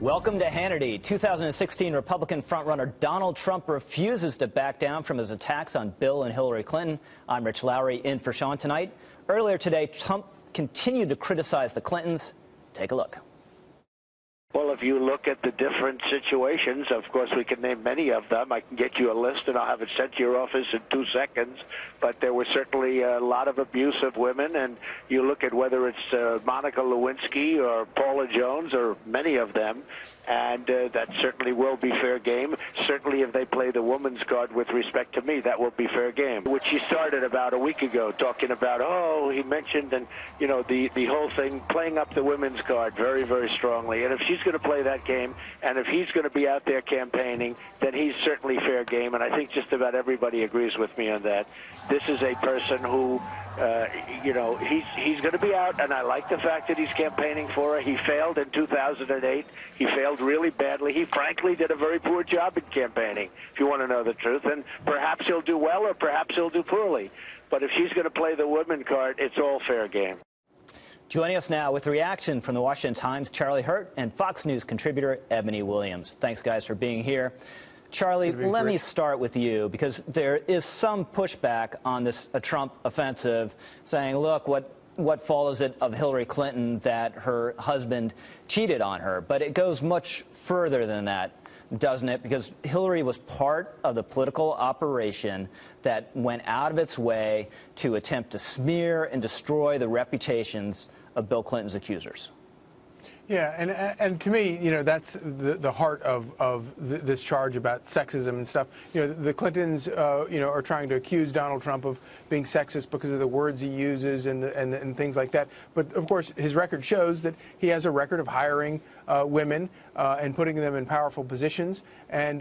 Welcome to Hannity. 2016 Republican frontrunner Donald Trump refuses to back down from his attacks on Bill and Hillary Clinton. I'm Rich Lowry in for Sean tonight. Earlier today, Trump continued to criticize the Clintons. Take a look. Well, if you look at the different situations, of course, we can name many of them. I can get you a list, and I'll have it sent to your office in 2 seconds. But there was certainly a lot of abuse of women, and you look at whether it's Monica Lewinsky or Paula Jones or many of them, and that certainly will be fair game. Certainly if they play the woman's card with respect to me, that will be fair game, which he started about a week ago, talking about, oh, he mentioned, and, you know, the whole thing, playing up the women's card very, very strongly. And if she's going to play that game, and if he's going to be out there campaigning, then he's certainly fair game, and I think just about everybody agrees with me on that. This is a person who, you know, he's going to be out, and I like the fact that he's campaigning for her. He failed in 2008. He failed really badly. He frankly did a very poor job in campaigning, if you want to know the truth, and perhaps he'll do well or perhaps he'll do poorly. But if she's going to play the women card, it's all fair game. Joining us now with reaction from the Washington Times, Charlie Hurt, and Fox News contributor Ebony Williams. Thanks, guys, for being here. Charlie, let me start with you, because there is some pushback on this Trump offensive, saying, look, what follows it of Hillary Clinton that her husband cheated on her? But it goes much further than that, doesn't it? Because Hillary was part of the political operation that went out of its way to attempt to smear and destroy the reputations of Bill Clinton's accusers. Yeah, and to me, you know, that's the heart of this charge about sexism and stuff. You know, the Clintons, you know, are trying to accuse Donald Trump of being sexist because of the words he uses and things like that. But of course, his record shows that he has a record of hiring women and putting them in powerful positions. And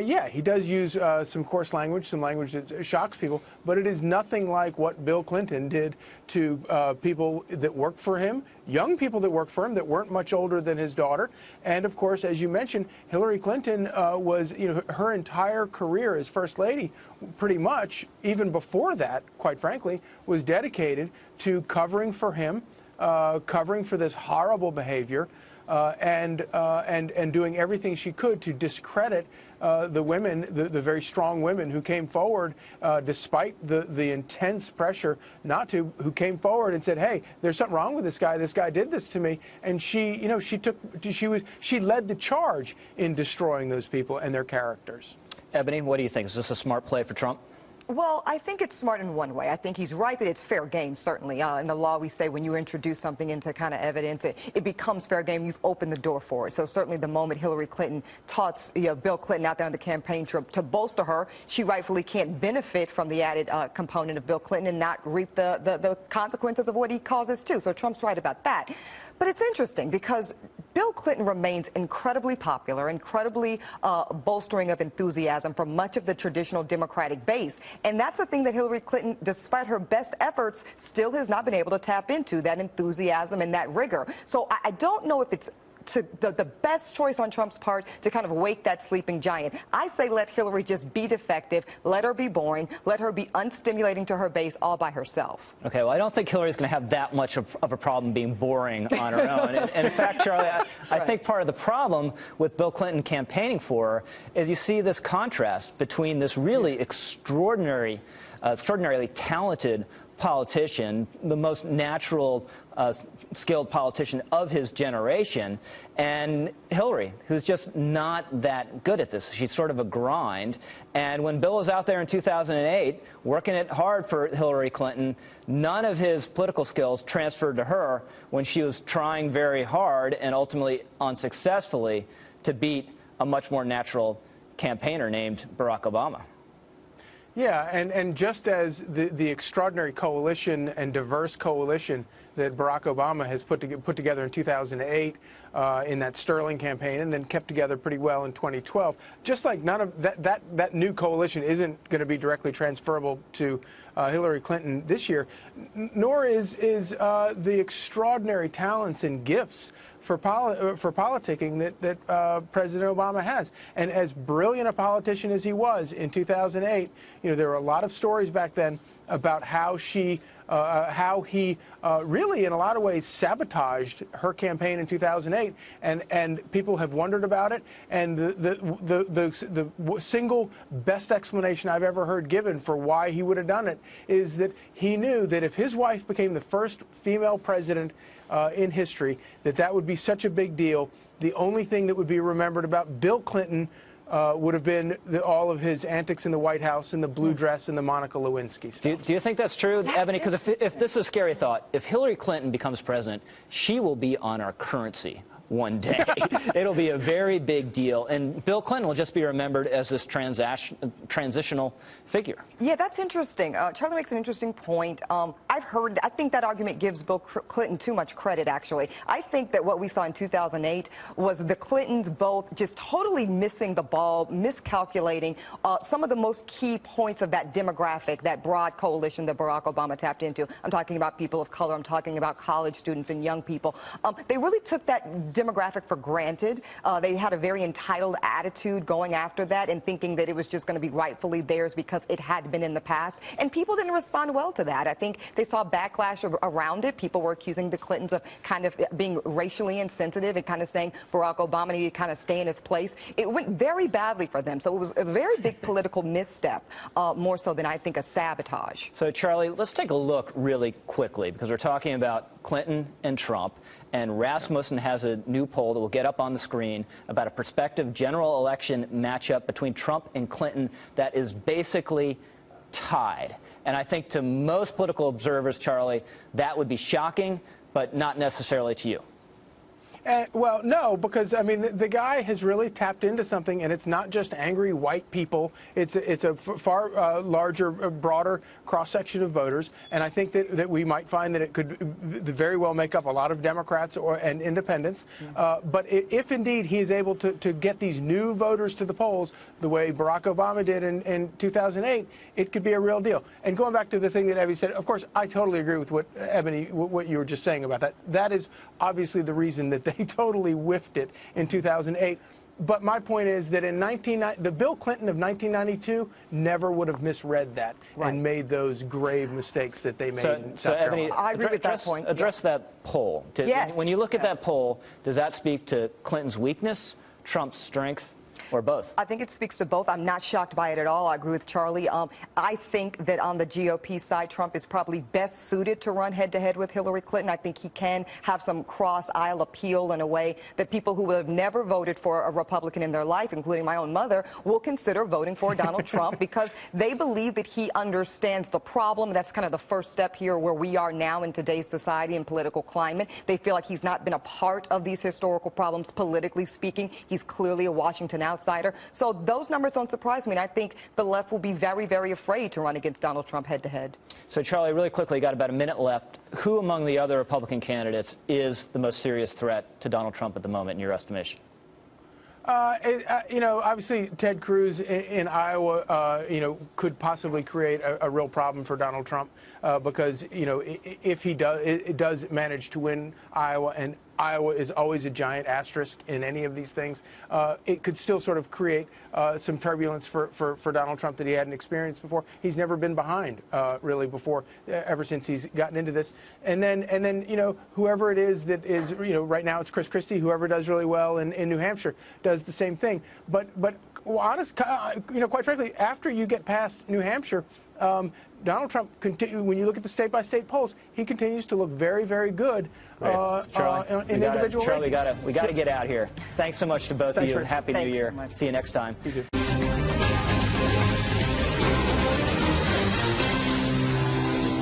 yeah, he does use some coarse language, some language that shocks people. But it is nothing like what Bill Clinton did to people that worked for him, young people that worked for him that weren't much older than his daughter. And of course, as you mentioned, Hillary Clinton was, you know, her entire career as First Lady, pretty much, even before that, quite frankly, was dedicated to covering for him, covering for this horrible behavior, and doing everything she could to discredit the women, the very strong women who came forward despite the intense pressure not to, who came forward and said, hey, there's something wrong with this guy. This guy did this to me. And she, you know, she led the charge in destroying those people and their characters. Ebony, what do you think? Is this a smart play for Trump? Well, I think it's smart in one way. I think he's right that it's fair game, certainly. In the law, we say when you introduce something into kind of evidence, it becomes fair game. You've opened the door for it. So certainly the moment Hillary Clinton taught Bill Clinton out there on the campaign trail to bolster her, she rightfully can't benefit from the added component of Bill Clinton and not reap the consequences of what he causes too. So Trump's right about that. But it's interesting because Bill Clinton remains incredibly popular, incredibly bolstering of enthusiasm for much of the traditional Democratic base. And that's the thing that Hillary Clinton, despite her best efforts, still has not been able to tap into, that enthusiasm and that rigor. So I don't know if it's the best choice on Trump's part to kind of wake that sleeping giant. I say let Hillary just be defective, let her be boring, let her be unstimulating to her base all by herself. Okay, well, I don't think Hillary's going to have that much of a problem being boring on her own. And in fact, Charlie, I think part of the problem with Bill Clinton campaigning for her is you see this contrast between this really extraordinarily talented politician, the most natural, skilled politician of his generation, and Hillary, who's just not that good at this. She's sort of a grind. And when Bill was out there in 2008 working it hard for Hillary Clinton, none of his political skills transferred to her when she was trying very hard and ultimately unsuccessfully to beat a much more natural campaigner named Barack Obama. Yeah, and just as the extraordinary coalition and diverse coalition that Barack Obama has put together in 2008 in that Sterling campaign and then kept together pretty well in 2012, just like none of that new coalition isn't going to be directly transferable to Hillary Clinton this year, nor is the extraordinary talents and gifts for politicking that President Obama has. And as brilliant a politician as he was in 2008, you know, there were a lot of stories back then about how she how he really, in a lot of ways, sabotaged her campaign in 2008, and people have wondered about it. And the single best explanation I've ever heard given for why he would have done it is that he knew that if his wife became the first female president in history, that would be such a big deal. The only thing that would be remembered about Bill Clinton would have been all of his antics in the White House and the blue dress and the Monica Lewinsky stuff. Do you think that's true, Ebony? Because if this is a scary thought, if Hillary Clinton becomes president, she will be on our currency one day. It'll be a very big deal, and Bill Clinton will just be remembered as this transitional figure. Yeah, that's interesting. Charlie makes an interesting point. I think that argument gives Bill Clinton too much credit, actually. I think that what we saw in 2008 was the Clintons both just totally missing the ball, miscalculating some of the most key points of that demographic, that broad coalition that Barack Obama tapped into. I'm talking about people of color. I'm talking about college students and young people. They really took that demographic for granted. They had a very entitled attitude going after that and thinking that it was just going to be rightfully theirs because it had been in the past. And people didn't respond well to that. I think they saw backlash around it. People were accusing the Clintons of kind of being racially insensitive and kind of saying Barack Obama needed to kind of stay in his place. It went very badly for them. So it was a very big political misstep, more so than I think a sabotage. So, Charlie, let's take a look really quickly because we're talking about Clinton and Trump. And Rasmussen has a new poll that will get up on the screen about a prospective general election matchup between Trump and Clinton that is basically tied. And I think to most political observers, Charlie, that would be shocking, but not necessarily to you. Well, no, because, I mean, the guy has really tapped into something, and it's not just angry white people. It's a far larger, broader cross-section of voters, and I think that we might find that it could very well make up a lot of Democrats and independents. But if indeed he is able to get these new voters to the polls the way Barack Obama did in 2008, it could be a real deal. And going back to the thing that Ebony said, of course, I totally agree with what Ebony, what you were just saying about that. That is obviously the reason that they totally whiffed it in 2008. But my point is that in the Bill Clinton of 1992 never would have misread that and made those grave mistakes that they made in South Carolina. Ebony, I agree with that point. Address that poll. When you look at that poll, does that speak to Clinton's weakness, Trump's strength, or both? I think it speaks to both. I'm not shocked by it at all. I agree with Charlie. I think that on the GOP side, Trump is probably best suited to run head-to-head with Hillary Clinton. I think he can have some cross-aisle appeal in a way that people who have never voted for a Republican in their life, including my own mother, will consider voting for Donald Trump because they believe that he understands the problem. That's kind of the first step here where we are now in today's society and political climate. They feel like he's not been a part of these historical problems, politically speaking. He's clearly a Washington outsider. So those numbers don't surprise me, and I think the left will be very, very afraid to run against Donald Trump head-to-head. So, Charlie, really quickly, got about a minute left. Who among the other Republican candidates is the most serious threat to Donald Trump at the moment, in your estimation? You know, obviously Ted Cruz in Iowa, you know, could possibly create a real problem for Donald Trump because, you know, if he does manage to win Iowa, and Iowa is always a giant asterisk in any of these things, it could still sort of create some turbulence for Donald Trump that he hadn't experienced before. He's never been behind really before, ever since he's gotten into this. And then you know, whoever it is that is, you know, right now it's Chris Christie. Whoever does really well in New Hampshire does the same thing. But you know, quite frankly, after you get past New Hampshire, Donald Trump, when you look at the state-by-state polls, he continues to look very, very good in individual races. Charlie, we got to get out here. Thanks so much to both of you. Happy New Year. See you next time. You too.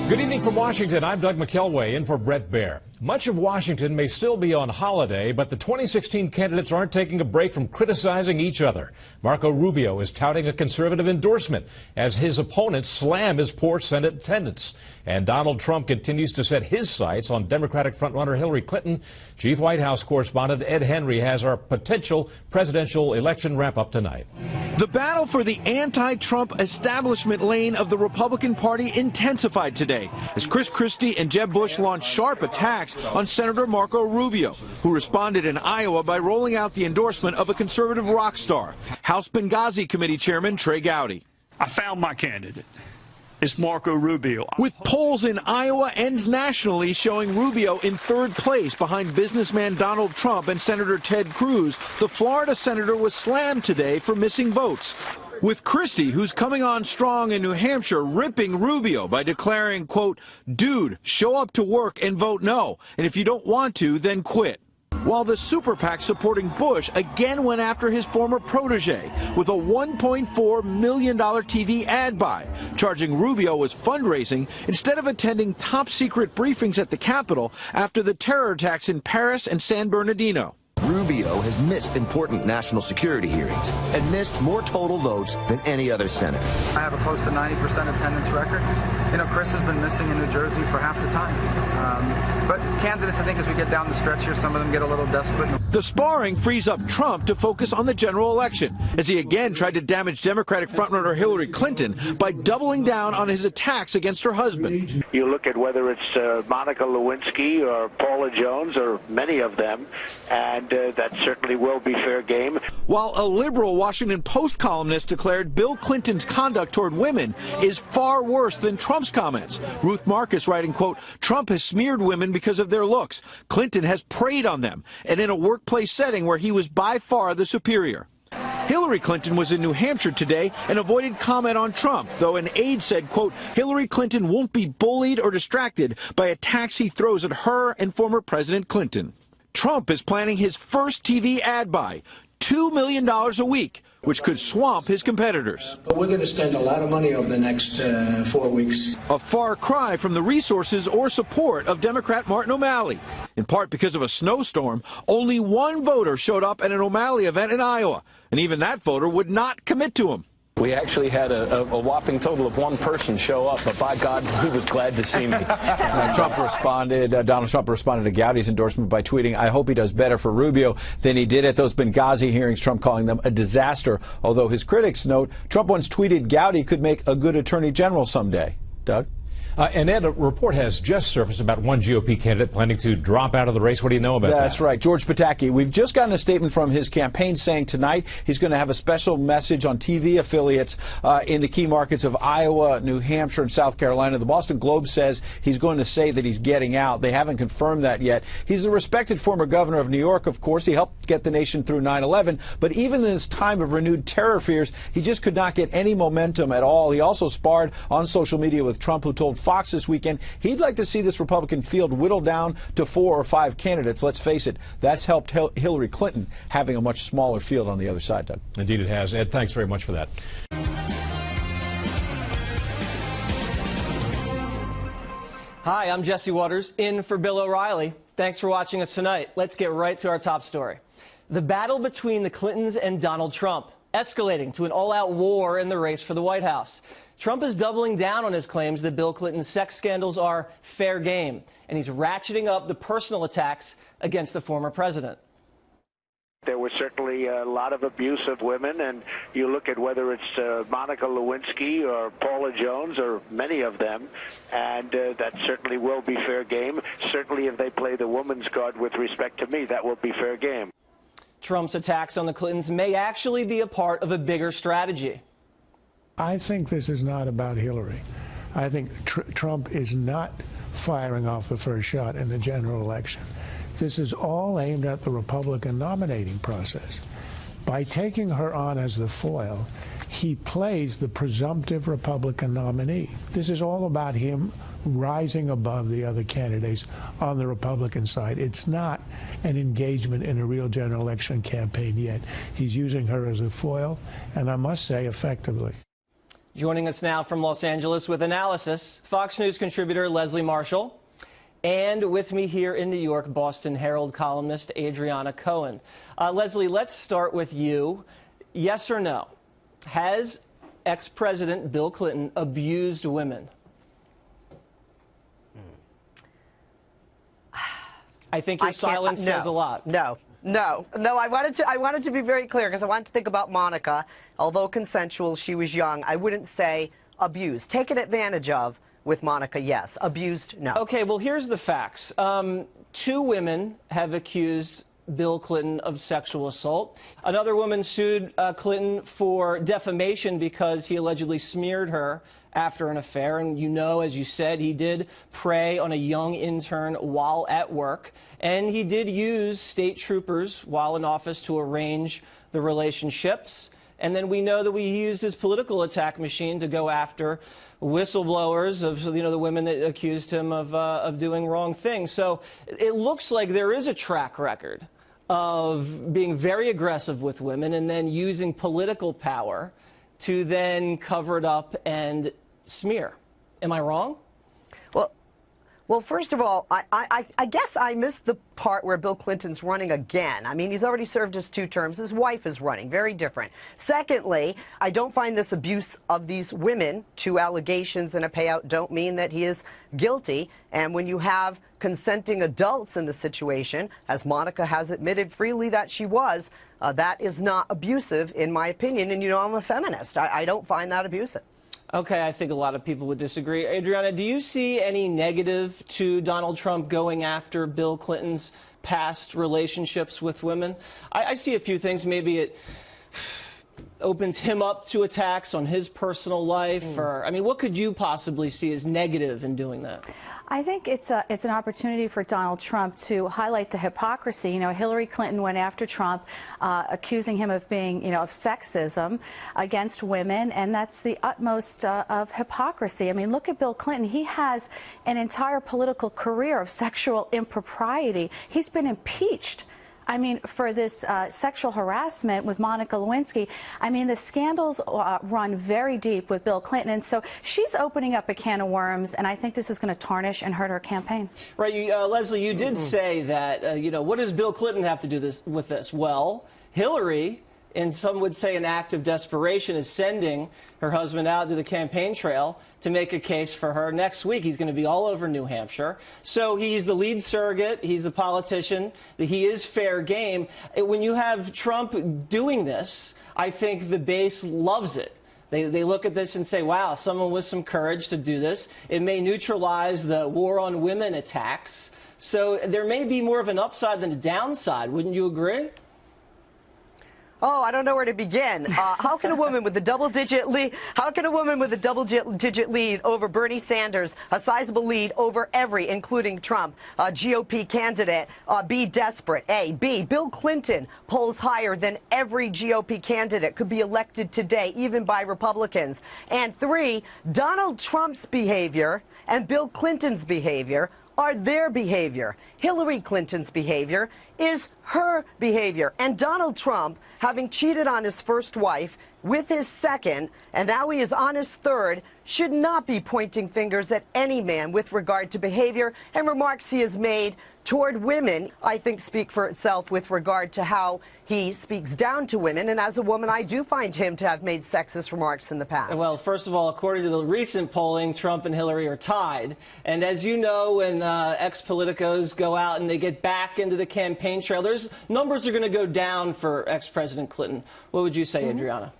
Good evening from Washington. I'm Doug McKelway in for Brett Baer. Much of Washington may still be on holiday, but the 2016 candidates aren't taking a break from criticizing each other. Marco Rubio is touting a conservative endorsement as his opponents slam his poor Senate attendance. And Donald Trump continues to set his sights on Democratic frontrunner Hillary Clinton. Chief White House correspondent Ed Henry has our potential presidential election wrap-up tonight. The battle for the anti-Trump establishment lane of the Republican Party intensified today as Chris Christie and Jeb Bush launched sharp attacks on Senator Marco Rubio, who responded in Iowa by rolling out the endorsement of a conservative rock star, House Benghazi Committee Chairman Trey Gowdy. I found my candidate. is Marco Rubio. With polls in Iowa and nationally showing Rubio in third place behind businessman Donald Trump and Senator Ted Cruz, the Florida senator was slammed today for missing votes. With Christie, who's coming on strong in New Hampshire, ripping Rubio by declaring, quote, "Dude, show up to work and vote no, and if you don't want to, then quit." While the super PAC supporting Bush again went after his former protege with a $1.4 million TV ad buy, charging Rubio was fundraising instead of attending top-secret briefings at the Capitol after the terror attacks in Paris and San Bernardino. Rubio has missed important national security hearings and missed more total votes than any other senator. I have a close to 90% attendance record. You know, Chris has been missing in New Jersey for half the time. But candidates, I think, as we get down the stretch here, some of them get a little desperate. The sparring frees up Trump to focus on the general election, as he again tried to damage Democratic frontrunner Hillary Clinton by doubling down on his attacks against her husband. You look at whether it's Monica Lewinsky or Paula Jones or many of them, and that certainly will be fair game. While a liberal Washington Post columnist declared Bill Clinton's conduct toward women is far worse than Trump's comments. Ruth Marcus writing, quote, "Trump has smeared women because of their looks. Clinton has preyed on them, and in a workplace setting where he was by far the superior." Hillary Clinton was in New Hampshire today and avoided comment on Trump, though an aide said, quote, "Hillary Clinton won't be bullied or distracted by attacks he throws at her and former President Clinton." Trump is planning his first TV ad buy, $2 million a week, which could swamp his competitors. But we're going to spend a lot of money over the next 4 weeks. A far cry from the resources or support of Democrat Martin O'Malley. In part because of a snowstorm, only one voter showed up at an O'Malley event in Iowa, and even that voter would not commit to him. We actually had a whopping total of one person show up, but by God, he was glad to see me. Donald Trump responded to Gowdy's endorsement by tweeting, "I hope he does better for Rubio than he did at those Benghazi hearings," Trump calling them a disaster. Although his critics note Trump once tweeted Gowdy could make a good attorney general someday. Doug? And Ed, a report has just surfaced about one GOP candidate planning to drop out of the race. What do you know about that? That's right. George Pataki. We've just gotten a statement from his campaign saying tonight he's going to have a special message on TV affiliates in the key markets of Iowa, New Hampshire, and South Carolina. The Boston Globe says he's going to say that he's getting out. They haven't confirmed that yet. He's a respected former governor of New York, of course. He helped get the nation through 9/11. But even in this time of renewed terror fears, he just could not get any momentum at all. He also sparred on social media with Trump, who told Fox this weekend he'd like to see this Republican field whittled down to 4 or 5 candidates. Let's face it, that's helped Hillary Clinton having a much smaller field on the other side, Doug. Indeed it has. Ed, thanks very much for that. Hi, I'm Jesse Waters, in for Bill O'Reilly. Thanks for watching us tonight. Let's get right to our top story. The battle between the Clintons and Donald Trump, escalating to an all-out war in the race for the White House. Trump is doubling down on his claims that Bill Clinton's sex scandals are fair game, and he's ratcheting up the personal attacks against the former president. There was certainly a lot of abuse of women, and you look at whether it's Monica Lewinsky or Paula Jones or many of them, and that certainly will be fair game. Certainly if they play the woman's card with respect to me, that will be fair game. Trump's attacks on the Clintons may actually be a part of a bigger strategy. I think this is not about Hillary. I think Trump is not firing off the first shot in the general election. This is all aimed at the Republican nominating process. By taking her on as the foil, he plays the presumptive Republican nominee. This is all about him rising above the other candidates on the Republican side. It's not an engagement in a real general election campaign yet. He's using her as a foil, and I must say, effectively. Joining us now from Los Angeles with analysis, Fox News contributor Leslie Marshall, and with me here in New York, Boston Herald columnist Adriana Cohen. Leslie, let's start with you. Yes or no? Has ex-President Bill Clinton abused women? I think your silence says a lot. No, I wanted to be very clear because I wanted to think about Monica. Although consensual, she was young. I wouldn't say abused. Taken advantage of with Monica, yes. Abused, no. Okay, well, here's the facts. 2 women have accused Bill Clinton of sexual assault. Another woman sued Clinton for defamation because he allegedly smeared her after an affair. And you know, as you said, he did prey on a young intern while at work. And he did use state troopers while in office to arrange the relationships. And then we know that he used his political attack machine to go after whistleblowers of, you know, the women that accused him of doing wrong things. So it looks like there is a track record of being very aggressive with women and then using political power to then cover it up and smear. Am I wrong? Well, first of all, I guess I missed the part where Bill Clinton's running again. I mean, he's already served his 2 terms. His wife is running. Very different. Secondly, I don't find this abuse of these women, 2 allegations and a payout, don't mean that he is guilty. And when you have consenting adults in the situation, as Monica has admitted freely that she was, that is not abusive, in my opinion. And, you know, I'm a feminist. I don't find that abusive. Okay, I think a lot of people would disagree. Adriana, do you see any negative to Donald Trump going after Bill Clinton's past relationships with women? I see a few things. Maybe it opens him up to attacks on his personal life, or, I mean, what could you possibly see as negative in doing that? I think it's an opportunity for Donald Trump to highlight the hypocrisy. You know, Hillary Clinton went after Trump, accusing him of being, you know, of sexism against women, and that's the utmost of hypocrisy. I mean, look at Bill Clinton. He has an entire political career of sexual impropriety. He's been impeached. I mean, for this sexual harassment with Monica Lewinsky. I mean, the scandals run very deep with Bill Clinton, and so she's opening up a can of worms, and I think this is going to tarnish and hurt her campaign. Right, Leslie, you did say that, you know, what does Bill Clinton have to do with this? Well, Hillary, and some would say an act of desperation, is sending her husband out to the campaign trail to make a case for her. Next week, he's going to be all over New Hampshire. So he's the lead surrogate. He's a politician. He is fair game. When you have Trump doing this, I think the base loves it. They look at this and say, wow, someone with some courage to do this. It may neutralize the war on women attacks. So there may be more of an upside than a downside. Wouldn't you agree? Oh, I don't know where to begin. How can a woman with a double-digit lead? How can a woman with a double-digit lead over Bernie Sanders, a sizable lead over every, including Trump, GOP candidate, be desperate? A. B. Bill Clinton polls higher than every GOP candidate could be elected today, even by Republicans. And 3. Donald Trump's behavior and Bill Clinton's behavior are their behavior. Hillary Clinton's behavior is her behavior. And Donald Trump, having cheated on his first wife with his second, and now he is on his third, should not be pointing fingers at any man with regard to behavior, and remarks he has made toward women, I think, speak for itself with regard to how he speaks down to women. And as a woman, I do find him to have made sexist remarks in the past. Well, first of all, according to the recent polling, Trump and Hillary are tied. And as you know, when ex-politicos go out and they get back into the campaign trail, numbers are going to go down for ex-President Clinton. What would you say, Adriana?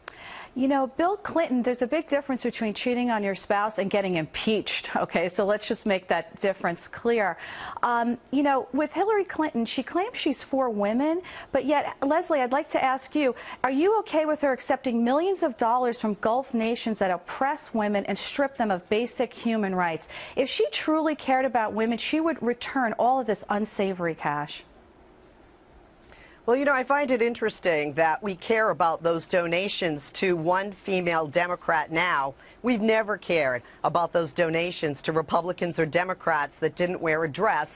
You know, Bill Clinton, there's a big difference between cheating on your spouse and getting impeached, okay? So let's just make that difference clear. You know, with Hillary Clinton, she claims she's for women, but yet, Leslie, I'd like to ask you, are you okay with her accepting millions of dollars from Gulf nations that oppress women and strip them of basic human rights? If she truly cared about women, she would return all of this unsavory cash. Well, you know, I find it interesting that we care about those donations to one female Democrat now. We've never cared about those donations to Republicans or Democrats that didn't wear a dress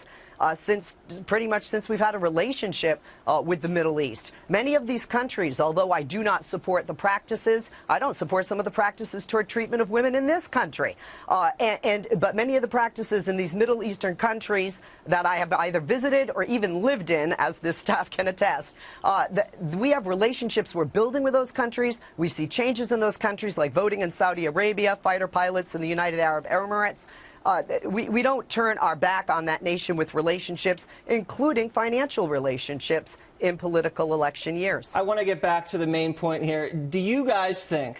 pretty much since we've had a relationship with the Middle East. Many of these countries, although I do not support the practices, I don't support some of the practices toward treatment of women in this country. But many of the practices in these Middle Eastern countries that I have either visited or even lived in, as this staff can attest, we have relationships we're building with those countries. We see changes in those countries, like voting in Saudi Arabia, fighter pilots in the United Arab Emirates. We don't turn our back on that nation with relationships, including financial relationships, in political election years. I want to get back to the main point here. Do you guys think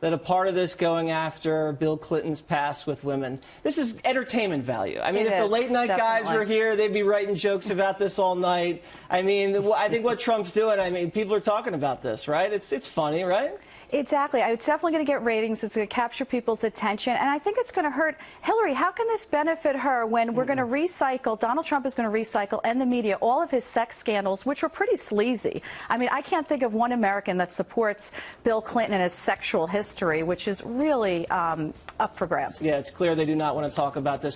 that a part of this going after Bill Clinton's past with women, this is entertainment value. I mean, if the late night guys were here, they'd be writing jokes about this all night. I mean, I think what Trump's doing, I mean, people are talking about this, right? It's funny, right? Exactly. It's definitely going to get ratings. It's going to capture people's attention. And I think it's going to hurt Hillary. How can this benefit her when we're going to recycle, Donald Trump is going to recycle, and the media, all of his sex scandals, which were pretty sleazy. I mean, I can't think of one American that supports Bill Clinton and his sexual history, which is really up for grabs. Yeah, it's clear they do not want to talk about this.